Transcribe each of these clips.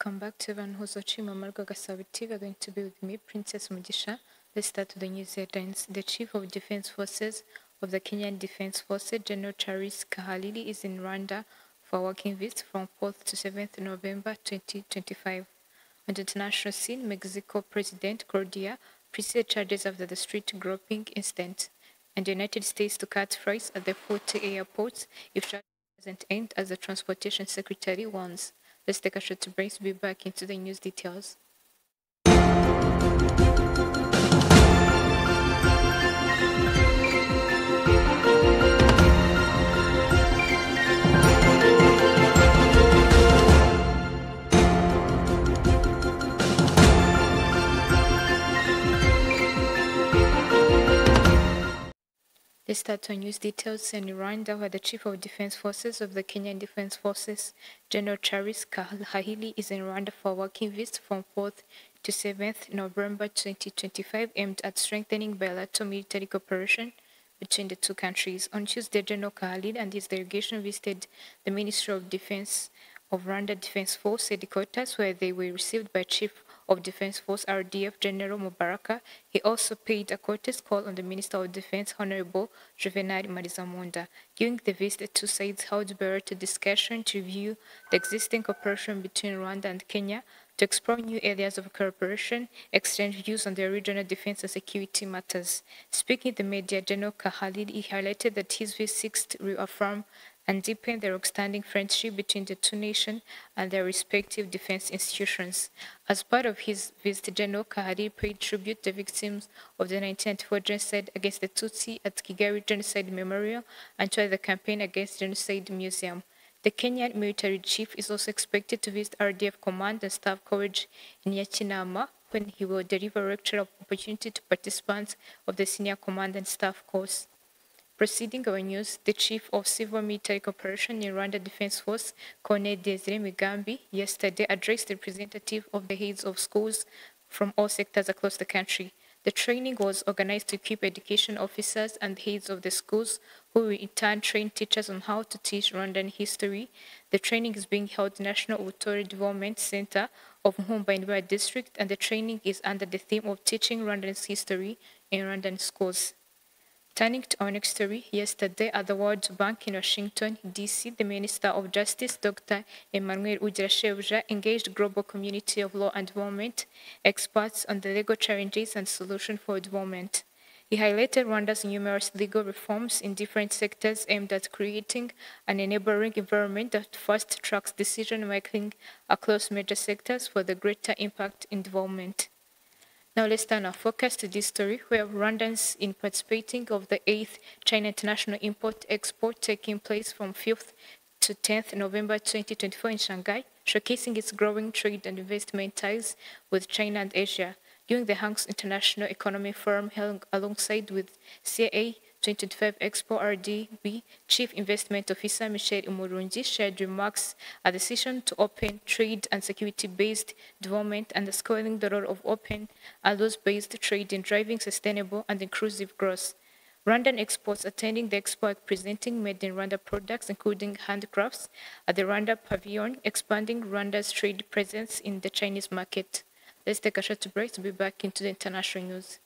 Welcome back to everyone who's watching Mamargo Gasawi TV. You're going to be with me, Princess Mugisha. Let's start with the news headlines. The Chief of Defense Forces of the Kenyan Defense Forces, General Charles Kahalili, is in Rwanda for a working visit from 4th to 7th November 2025. On the international scene, Mexico President Claudia preceded charges after the street groping incident, and the United States to cut flights at the 40 airports if charges doesn't end, as the Transportation Secretary warns. Let's take a short break to be back into the news details. Let's start on news details in Rwanda, where the Chief of Defense Forces of the Kenyan Defense Forces, General Charles Kahili, is in Rwanda for a working visit from 4th to 7th November 2025, aimed at strengthening bilateral military cooperation between the two countries. On Tuesday, General Kahili and his delegation visited the Ministry of Defense of Rwanda Defense Force headquarters, where they were received by Chief of Defense Force RDF General Mubaraka. He also paid a courteous call on the Minister of Defense, Honorable Juvenal Marizamunda. During the visit, the two sides held bilateral discussion to review the existing cooperation between Rwanda and Kenya, to explore new areas of cooperation, exchange views on the regional defense and security matters. Speaking to the media, General Kahalili highlighted that his visit seeks to reaffirm and deepen the long-standing friendship between the two nations and their respective defense institutions. As part of his visit, General Kahari paid tribute to the victims of the 1994 genocide against the Tutsi at Kigali Genocide Memorial and to the Campaign Against Genocide Museum. The Kenyan military chief is also expected to visit RDF Command and Staff College in Yakinama, when he will deliver a lecture of opportunity to participants of the Senior Command and Staff course. Proceeding our news, the Chief of Civil Military Cooperation in Rwanda Defense Force, Colonel Desire Migambi, yesterday addressed the representative of the heads of schools from all sectors across the country. The training was organized to equip education officers and heads of the schools, who will in turn train teachers on how to teach Rwandan history. The training is being held at the National Authority Development Center of Mumbai in Rwanda District, and the training is under the theme of teaching Rwandan's history in Rwandan schools. Turning to our next story, yesterday at the World Bank in Washington, D.C., the Minister of Justice, Dr. Emmanuel Ugirashebuja, engaged global community of law and development experts on the legal challenges and solutions for development. He highlighted Rwanda's numerous legal reforms in different sectors aimed at creating an enabling environment that fast-tracks decision-making across major sectors for the greater impact in development. Now let's turn our focus to this story, where Rwandans in participating of the 8th China International Import-Export taking place from 5th to 10th November 2024 in Shanghai, showcasing its growing trade and investment ties with China and Asia. During the Hangzhou International Economic Forum held alongside with CIA 2025 Expo RDB, Chief Investment Officer Michel Umurungi shared remarks at the session to open trade and security-based development, underscoring the role of open and rules-based trade in driving sustainable and inclusive growth. Rwandan exports attending the expo are presenting made in Rwanda products, including handcrafts, at the Rwanda Pavilion, expanding Rwanda's trade presence in the Chinese market. Let's take a short break to be back into the international news.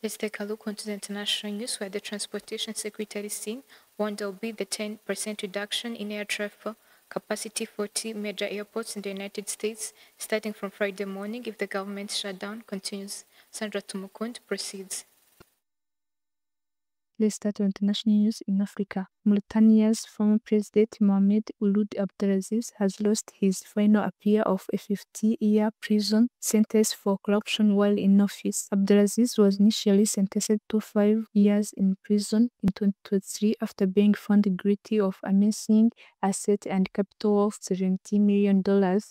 Let's take a look onto the international news where the Transportation Secretary Singh warned there will be the 10% reduction in air traffic capacity for 40 major airports in the United States starting from Friday morning if the government shutdown continues. Sandra Tumukund proceeds. Let's start with international news in Africa. Mauritania's former president Mohamed Ould Abdelaziz has lost his final appeal of a 50-year prison sentence for corruption while in office. Abdelaziz was initially sentenced to 5 years in prison in 2023 after being found guilty of amassing asset and capital of $70 million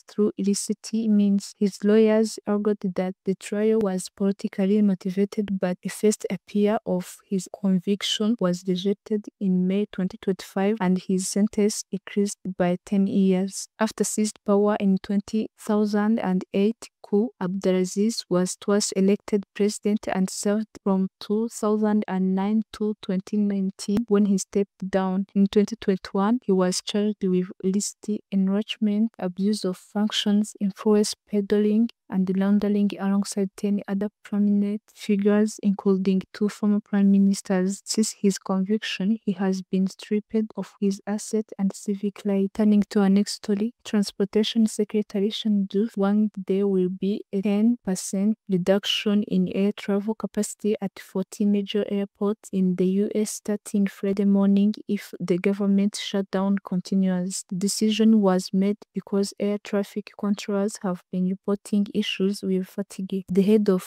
through illicit means. His lawyers argued that the trial was politically motivated, but the first appeal of his conviction was rejected in May 2025 and his sentence increased by 10 years. After seized power in 2008 coup, Abdelaziz was twice elected president and served from 2009 to 2019 when he stepped down. In 2021, he was charged with illicit enrichment, abuse of functions, influence peddling, and laundering alongside 10 other prominent figures, including 2 former prime ministers. Since his conviction, he has been stripped of his assets and civic rights. Turning to our next story, Transportation Secretary Sheinbaum warned there will be a 10% reduction in air travel capacity at 40 major airports in the US starting Friday morning if the government shutdown continues. The decision was made because air traffic controllers have been reporting issues with fatigue. The head of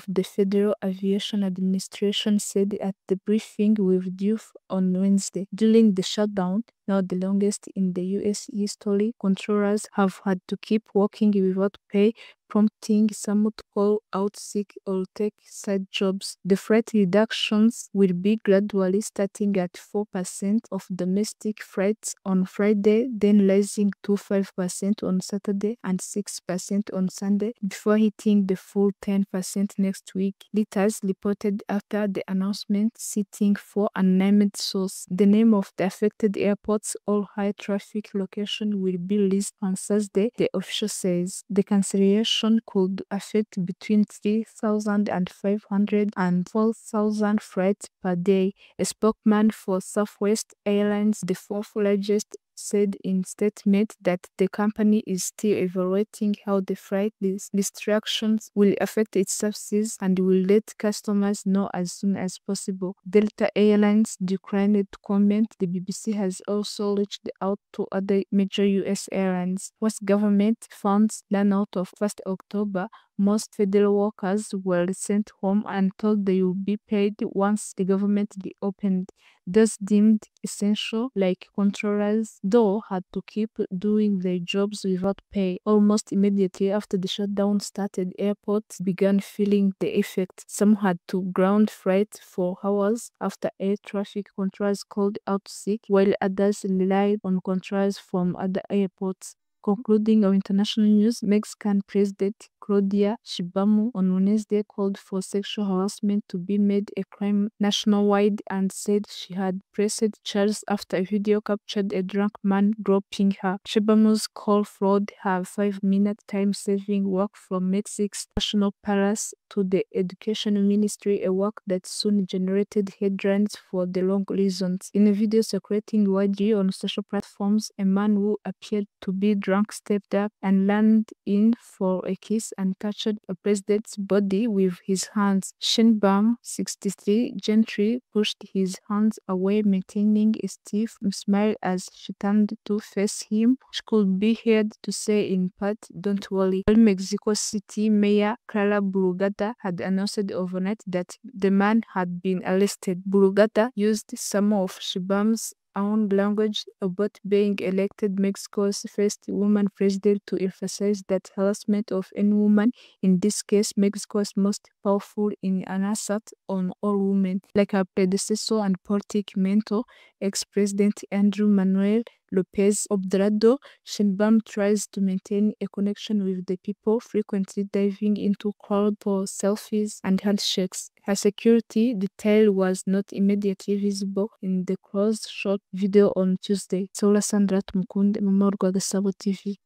the Federal Aviation Administration said at the briefing with Diouf on Wednesday. During the shutdown, now the longest in the US history, controllers have had to keep working without pay, prompting some to call out sick or take side jobs. The freight reductions will be gradually starting at 4% of domestic freights on Friday, then rising to 5% on Saturday and 6% on Sunday, before hitting the full 10% next week. Reuters reported after the announcement, citing four unnamed sources. The name of the affected airports or high traffic location will be released on Thursday, the official says. The cancellation could affect between 3,500 and 4,000 flights per day. A spokesman for Southwest Airlines, the fourth largest, said in statement that the company is still evaluating how the flight restrictions will affect its services and will let customers know as soon as possible. Delta Airlines declined to comment. The BBC has also reached out to other major US airlines. Once government funds ran out of 1st October, most federal workers were sent home and told they would be paid once the government reopened. Those deemed essential, like controllers, though had to keep doing their jobs without pay. Almost immediately after the shutdown started, airports began feeling the effect. Some had to ground flights for hours after air traffic controllers called out sick, while others relied on controllers from other airports. Concluding our international news, Mexican President Claudia Sheinbaum on Wednesday called for sexual harassment to be made a crime nationwide and said she had pressed charges after a video captured a drunk man groping her. Sheinbaum's call followed her 5-minute time-saving walk from Mexico's National Palace to the Education Ministry, a walk that soon generated headlines for the wrong reasons. In a video circulating widely on social platforms, a man who appeared to be drunk stepped up and leaned in for a kiss and touched the president's body with his hands. Sheinbaum, 63, gently pushed his hands away, maintaining a stiff smile as she turned to face him. She could be heard to say in part, "Don't worry." While Mexico City Mayor Clara Burgata had announced overnight that the man had been arrested. Burgata used some of Sheinbaum's own language about being elected Mexico's first woman president to emphasize that harassment of any woman, in this case Mexico's most powerful, in an assault on all women. Like her predecessor and political mentor, ex-President Andrew Manuel Lopez Obrador, Sheinbaum tries to maintain a connection with the people, frequently diving into crowd for selfies and handshakes. Her security detail was not immediately visible in the close-shot video on Tuesday. Saula Sandra Tumukunde, Mama Rwa Gasabo TV.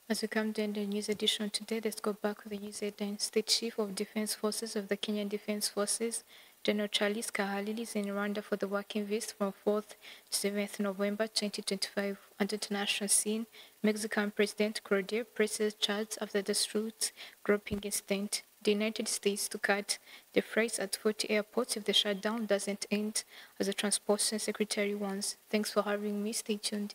As we come to end the news edition today, let's go back to the news headlines. The Chief of Defense Forces of the Kenyan Defense Forces, General Charles Kahalili, is in Rwanda for the working visit from 4th to 7th November 2025. On the international scene, Mexican President Claudia presses charges after the Struts Groping incident. The United States to cut the freights at 40 airports if the shutdown doesn't end, as the Transport Secretary warns. Thanks for having me. Stay tuned.